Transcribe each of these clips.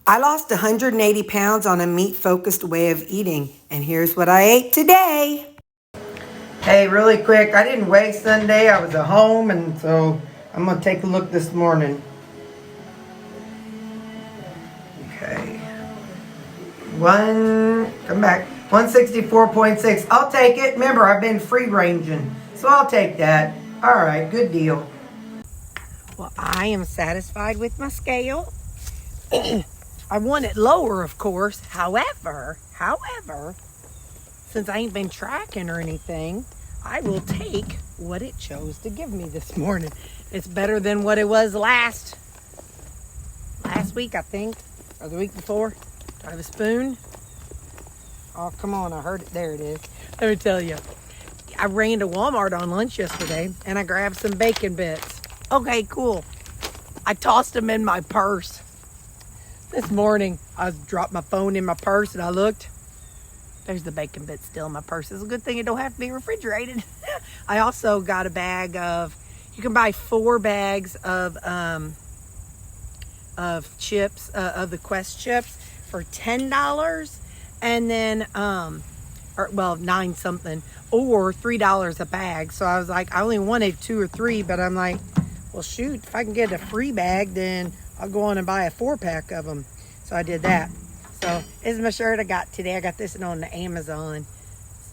I lost 180 pounds on a meat-focused way of eating, and here's what I ate today. Hey, really quick, I didn't weigh Sunday. I was at home, and so I'm going to take a look this morning. Okay. Come back. 164.6. I'll take it. Remember, I've been free ranging, so I'll take that. All right, good deal. Well, I am satisfied with my scale. I want it lower, of course. However, since I ain't been tracking or anything, I will take what it chose to give me this morning. It's better than what it was last week, I think, or the week before. Do I have a spoon? Oh, come on, I heard it. There it is. Let me tell you. I ran to Walmart on lunch yesterday, and I grabbed some bacon bits. Okay, cool. I tossed them in my purse. This morning, I dropped my phone in my purse, and I looked. There's the bacon bits still in my purse. It's a good thing it don't have to be refrigerated. I also got a bag of, you can buy 4 bags of chips, of the Quest chips for $10, and then, or 9 something, or $3 a bag. So I was like, I only wanted 2 or 3, but I'm like, well, shoot, if I can get a free bag, then I'll go on and buy a 4-pack of them. So I did that. So this is my shirt I got today. I got this one on the Amazon.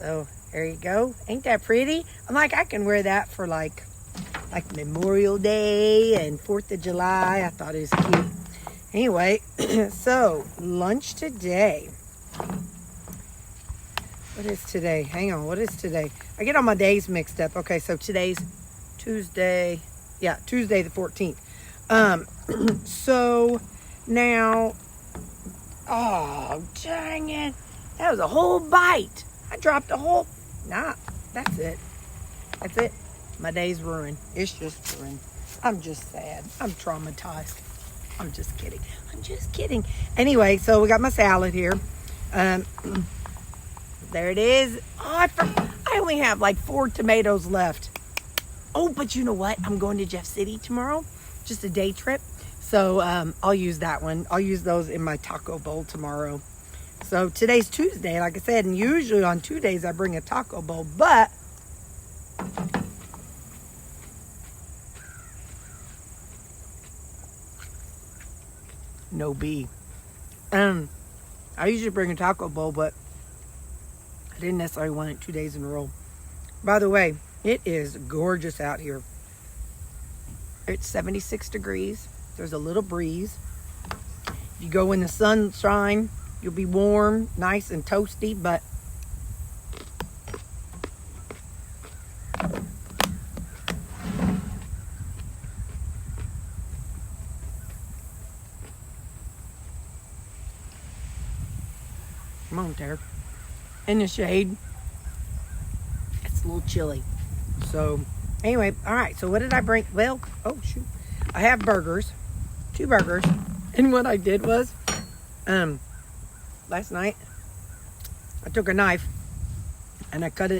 So there you go. Ain't that pretty? I'm like, I can wear that for like Memorial Day and 4th of July. I thought it was cute. Anyway, so lunch today. What is today? Hang on, what is today? I get all my days mixed up. Okay, so today's Tuesday. Yeah, Tuesday the 14th. So now, oh, dang it. That was a whole bite. I dropped a whole, that's it. That's it. My day's ruined. It's just ruined. I'm just sad. I'm traumatized. I'm just kidding. I'm just kidding. Anyway, so we got my salad here. There it is. Oh, I only have like 4 tomatoes left. Oh, but you know what? I'm going to Jeff City tomorrow. Just a day trip. So I'll use that one. I'll use those in my taco bowl tomorrow. So today's Tuesday, like I said, and usually on 2 days I bring a taco bowl, but no B. I usually bring a taco bowl, but I didn't necessarily want it 2 days in a row. By the way, it is gorgeous out here. It's 76 degrees. There's a little breeze. If you go in the sunshine, you'll be warm, nice and toasty, but come on, Terri. In the shade, it's a little chilly. So anyway, all right, so what did I bring? Well, oh shoot, I have burgers, 2 burgers, and what I did was last night I took a knife and I cut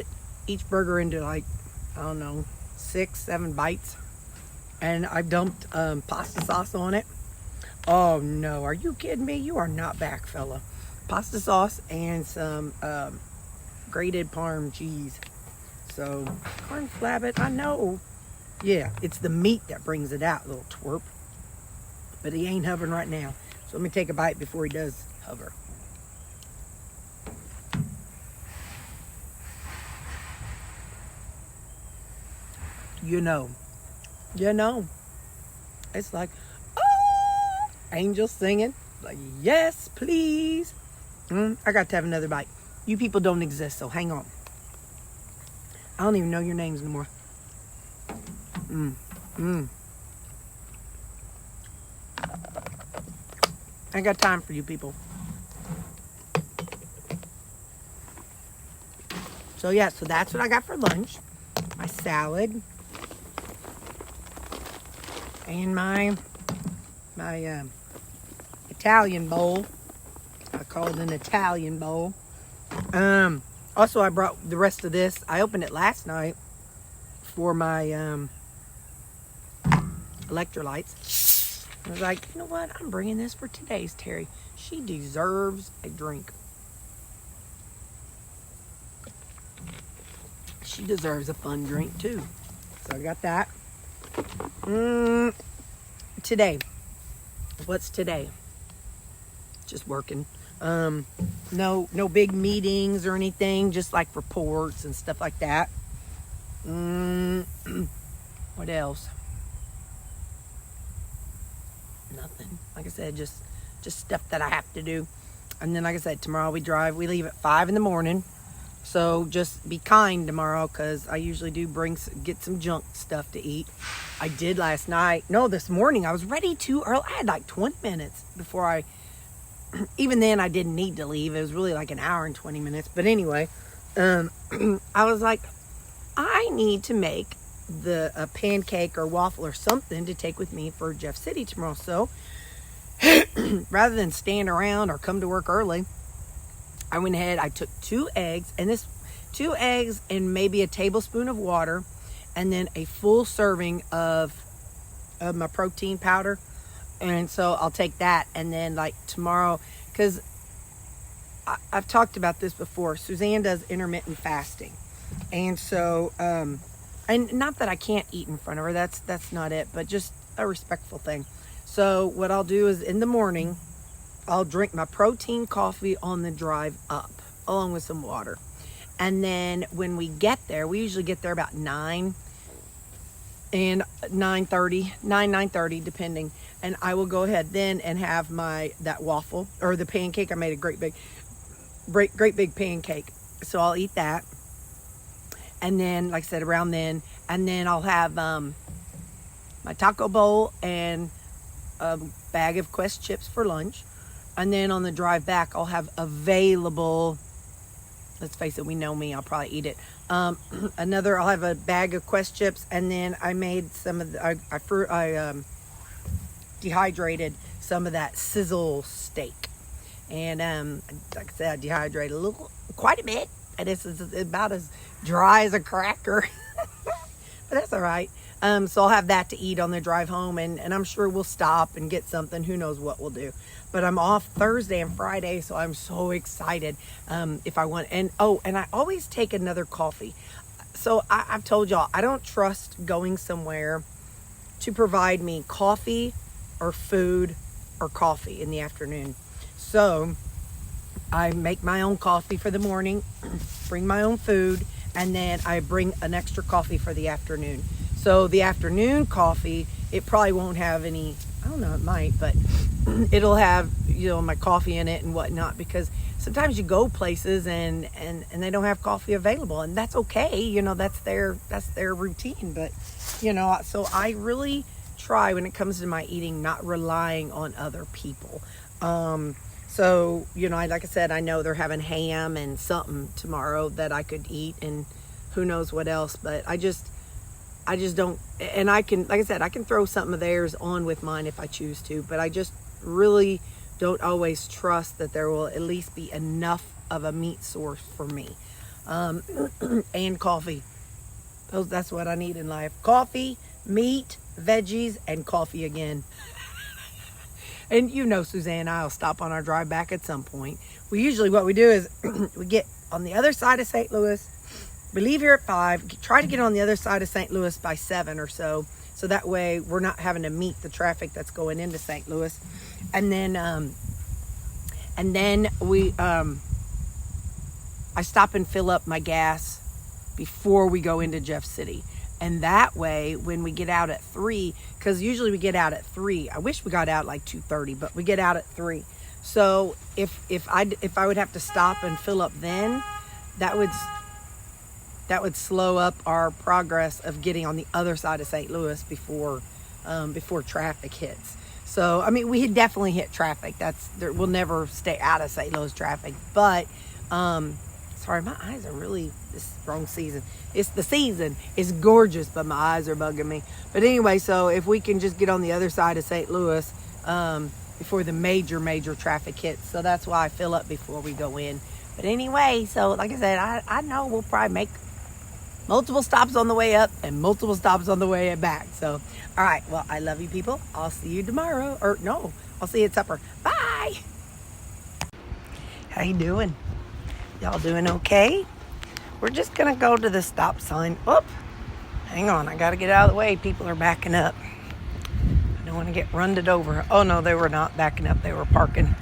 each burger into like, I don't know, 6, 7 bites, and I dumped pasta sauce on it. Oh no, are you kidding me? You are not back, fella. Pasta sauce and some grated Parm cheese. So, corn flabbit, I know. Yeah, it's the meat that brings it out, little twerp. But he ain't hovering right now. So let me take a bite before he does hover. You know. It's like, oh, angels singing. Like, yes, please. I got to have another bite. You people don't exist, so hang on. I don't even know your names anymore. I ain't got time for you people. So yeah, so that's what I got for lunch. My salad. And my Italian bowl. I call it an Italian bowl. Also, I brought the rest of this. I opened it last night for my electrolytes. I was like, you know what? I'm bringing this for today's Terri. She deserves a drink. She deserves a fun drink too. So I got that. Today. What's today? Just working. No big meetings or anything. Just like reports and stuff like that. What else? Nothing. Like I said, just stuff that I have to do. And then, like I said, tomorrow we leave at 5 in the morning. So just be kind tomorrow, because I usually do get some junk stuff to eat. I did last night. No, this morning I was ready to early. I had like 20 minutes before even then I didn't need to leave. It was really like an hour and 20 minutes. But anyway, I was like, I need to make a pancake or waffle or something to take with me for Jeff City tomorrow. So rather than stand around or come to work early, I went ahead, I took 2 eggs, and 2 eggs and maybe a tablespoon of water, and then a full serving of my protein powder. And so I'll take that, and then like tomorrow, because I've talked about this before, Suzanne does intermittent fasting. And so, and not that I can't eat in front of her, that's not it, but just a respectful thing. So what I'll do is in the morning, I'll drink my protein coffee on the drive up, along with some water. And then when we get there, we usually get there about 9 and 9:30, depending. And I will go ahead then and have that waffle or the pancake. I made a great big pancake. So I'll eat that. And then, like I said, around then, and then I'll have my taco bowl and a bag of Quest chips for lunch. And then on the drive back, I'll have available, let's face it, we know me, I'll probably eat it. I'll have a bag of Quest chips, and then I made some of I dehydrated some of that sizzle steak. And like I said, I dehydrated quite a bit. And it's about as dry as a cracker. But that's all right. So I'll have that to eat on the drive home, and I'm sure we'll stop and get something. Who knows what we'll do. But I'm off Thursday and Friday, so I'm so excited if I want. And I always take another coffee. So I've told y'all, I don't trust going somewhere to provide me coffee or food or coffee in the afternoon. So I make my own coffee for the morning, bring my own food, and then I bring an extra coffee for the afternoon. So the afternoon coffee, it probably won't have any, I don't know, it might, but it'll have, my coffee in it and whatnot, because sometimes you go places and they don't have coffee available, and that's okay. That's their routine. But, so I really try when it comes to my eating, not relying on other people. So, like I said, I know they're having ham and something tomorrow that I could eat, and who knows what else, but I just don't, and I can, like I said, I can throw something of theirs on with mine if I choose to, but I just really don't always trust that there will at least be enough of a meat source for me. And coffee. That's what I need in life. Coffee, meat, veggies, and coffee again. And Suzanne and I will stop on our drive back at some point. What we do is we get on the other side of St. Louis. We leave here at 5, try to get on the other side of St. Louis by 7 or so. So that way we're not having to meet the traffic that's going into St. Louis. And then I stop and fill up my gas before we go into Jeff City. And that way, when we get out at 3, because usually we get out at 3. I wish we got out like 2:30, but we get out at 3. So if I would have to stop and fill up then, that would slow up our progress of getting on the other side of St. Louis before traffic hits. So I mean, we definitely hit traffic. We'll never stay out of St. Louis traffic, but sorry, my eyes are really, this is the wrong season. It's the season. It's gorgeous, but my eyes are bugging me. But anyway, so if we can just get on the other side of St. Louis before the major traffic hits. So that's why I fill up before we go in. But anyway, so like I said, I know we'll probably make multiple stops on the way up and multiple stops on the way back. So, all right. Well, I love you people. I'll see you tomorrow. Or no, I'll see you at supper. Bye. How you doing? Y'all doing okay? We're just going to go to the stop sign. Oop. Hang on. I got to get out of the way. People are backing up. I don't want to get runned over. Oh, no, they were not backing up. They were parking.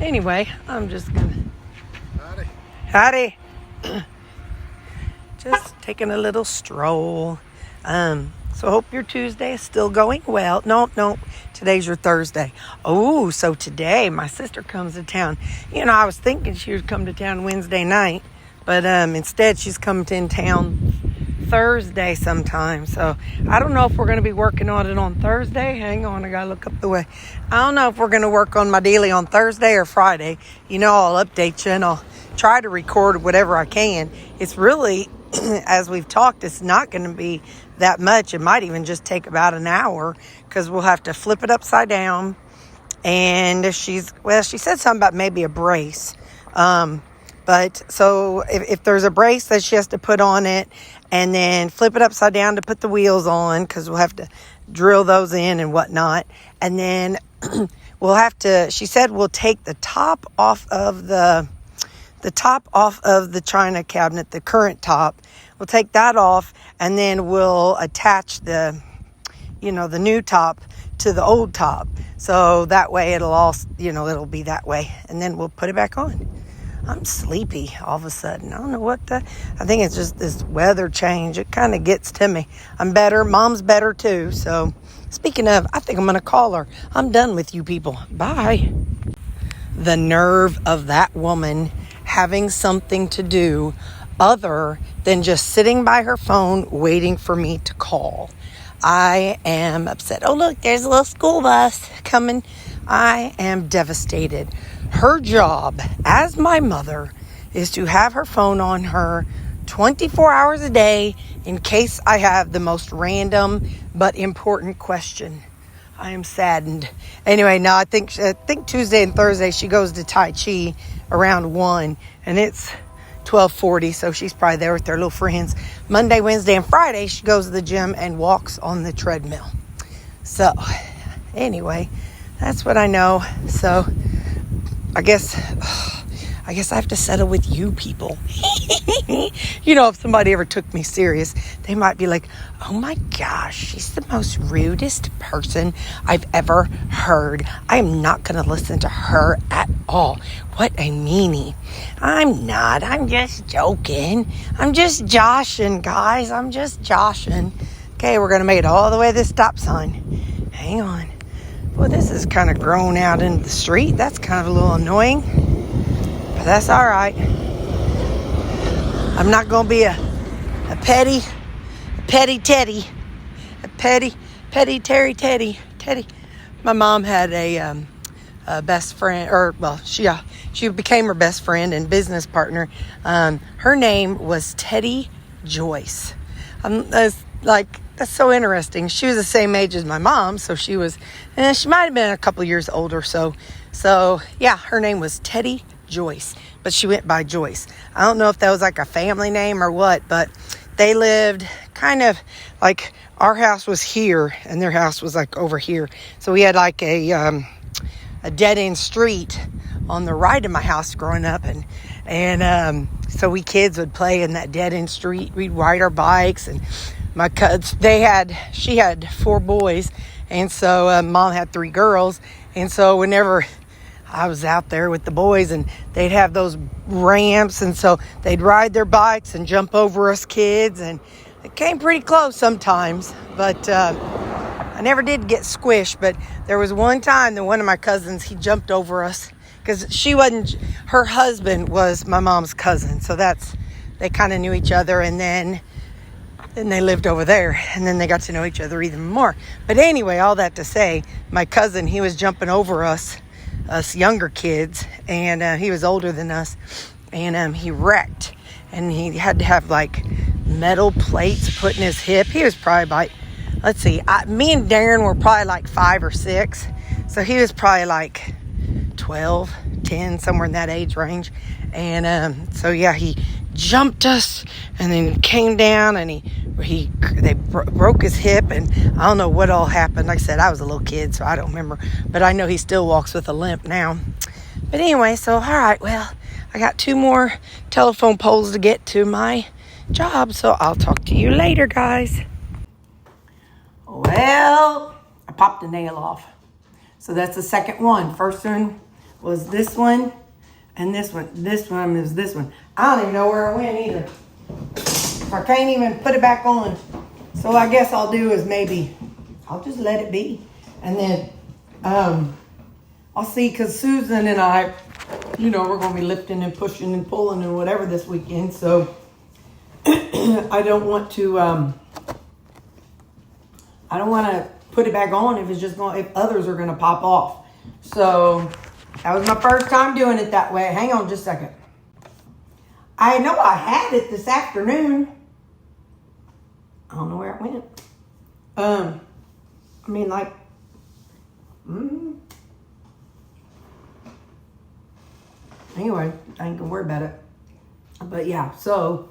Anyway, I'm just going to... Howdy. Just taking a little stroll. So hope your Tuesday is still going well. No, today's your Thursday. Oh, so today my sister comes to town. You know, I was thinking she would come to town Wednesday night, but instead she's coming in town Thursday sometime. So I don't know if we're going to be working on it on Thursday. Hang on, I got to look up the way. I don't know if we're going to work on my daily on Thursday or Friday. You know, I'll update you and I'll try to record whatever I can. It's really, as we've talked, it's not going to be that much. It might even just take about an hour because we'll have to flip it upside down. And she said something about maybe a brace. But so if there's a brace that she has to put on it and then flip it upside down to put the wheels on, because we'll have to drill those in and whatnot. And then she said we'll take the top off of the china cabinet, the current top. We'll take that off and then we'll attach the new top to the old top. So that way it'll be that way. And then we'll put it back on. I'm sleepy all of a sudden. I don't know I think it's just this weather change. It kind of gets to me. I'm better. Mom's better too. So speaking of, I think I'm going to call her. I'm done with you people. Bye. The nerve of that woman having something to do other than just sitting by her phone waiting for me to call. I am upset. Oh, look, there's a little school bus coming. I am devastated. Her job as my mother is to have her phone on her 24 hours a day in case I have the most random but important question. I am saddened. Anyway, no, I think Tuesday and Thursday she goes to Tai Chi around 1 and it's 12:40, so she's probably there with their little friends. Monday, Wednesday, and Friday she goes to the gym and walks on the treadmill. So anyway, that's what I know. So I guess I have to settle with you people. You know, if somebody ever took me serious, they might be like, oh my gosh, she's the most rudest person I've ever heard. I'm not going to listen to her at all. What a meanie. I'm not. I'm just joking. I'm just joshing, guys. I'm just joshing. Okay, we're going to make it all the way to the stop sign. Hang on. Well, this is kind of grown out into the street. That's kind of a little annoying. But that's all right. I'm not going to be a petty Teddy. A petty Terri Teddy. My mom had a best friend, she became her best friend and business partner. Her name was Teddy Joyce. That's so interesting. She was the same age as my mom, so she might have been a couple years older. So yeah, her name was Teddy Joyce, but she went by Joyce. I don't know if that was like a family name or what, but they lived kind of like our house was here and their house was like over here. So we had like a dead end street on the right of my house growing up, and so we kids would play in that dead end street. We'd ride our bikes, and my kids, she had 4 boys, and so mom had 3 girls, and so whenever I was out there with the boys, and they'd have those ramps, and so they'd ride their bikes and jump over us kids, and it came pretty close sometimes, but I never did get squished. But there was one time that one of my cousins, he jumped over us, because her husband was my mom's cousin, so they kind of knew each other, and then they lived over there, and then they got to know each other even more. But anyway, all that to say, my cousin, he was jumping over us younger kids, and he was older than us, and he wrecked, and he had to have like metal plates put in his hip. He was probably like, me and Darren were probably like 5 or 6, so he was probably like 12, 10, somewhere in that age range. And so yeah, he jumped us and then came down, and they broke his hip, and I don't know what all happened. Like I said, I was a little kid, so I don't remember, but I know he still walks with a limp now. But anyway, so all right, well, I got 2 more telephone poles to get to my job, so I'll talk to you later, guys. Well, I popped a nail off. So that's the second one. First one was this one, and this one. This one is this one. I don't even know where it went either. I can't even put it back on. So I guess I'll do is maybe I'll just let it be. And then I'll see, because Susan and I, we're going to be lifting and pushing and pulling and whatever this weekend. So I don't want to put it back on if others are going to pop off. So that was my first time doing it that way. Hang on just a second. I know I had it this afternoon. I don't know where it went. Anyway, I ain't gonna worry about it. But yeah, so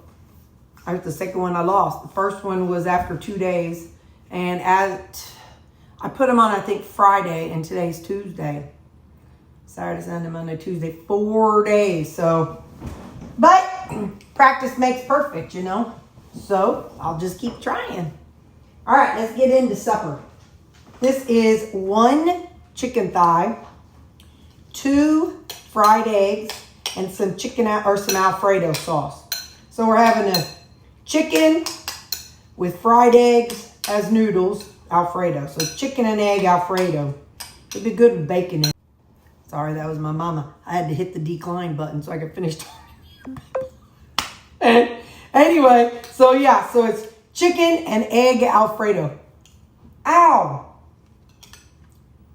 I was the second one I lost. The first one was after 2 days, and I put them on, I think, Friday, and today's Tuesday. Saturday, Sunday, Monday, Tuesday, 4 days. So, but practice makes perfect, So I'll just keep trying. All right, let's get into supper. This is 1 chicken thigh, 2 fried eggs, and some some Alfredo sauce. So we're having a chicken with fried eggs as noodles, Alfredo. So chicken and egg Alfredo. It'd be good with bacon in it. Sorry, that was my mama. I had to hit the decline button so I could finish talking. And anyway, so yeah, so it's chicken and egg Alfredo. Ow!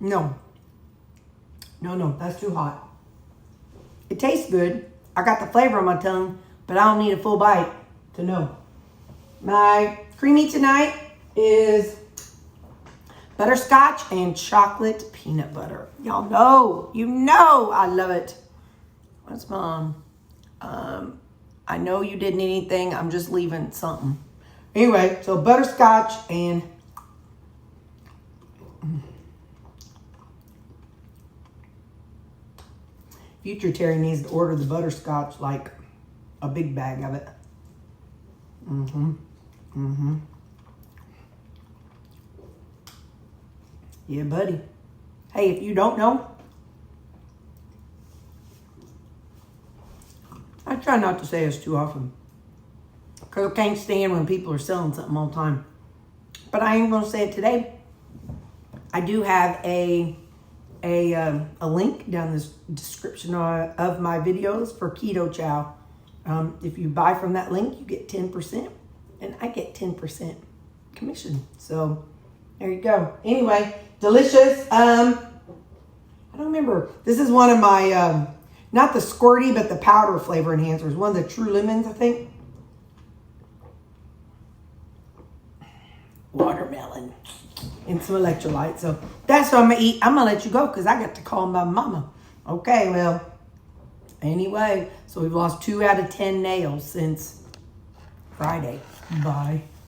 No, that's too hot. It tastes good. I got the flavor on my tongue, but I don't need a full bite to know. My creamy tonight is butterscotch and chocolate peanut butter. Y'all know, I love it. What's Mom? I know you didn't eat anything. I'm just leaving something. Anyway, so butterscotch and future Terri needs to order the butterscotch, like a big bag of it. Yeah, buddy. Hey, if you don't know, I try not to say this too often, because I can't stand when people are selling something all the time. But I ain't going to say it today. I do have a link down this description of my videos for Keto Chow. If you buy from that link, you get 10%, and I get 10% commission. So there you go. Anyway, delicious. I don't remember. This is one of my, not the squirty, but the powder flavor enhancers. One of the True Lemons, I think. Watermelon and some electrolytes. So that's what I'm going to eat. I'm going to let you go because I got to call my mama. Okay, well, anyway, so we've lost 2 out of 10 nails since Friday. Bye.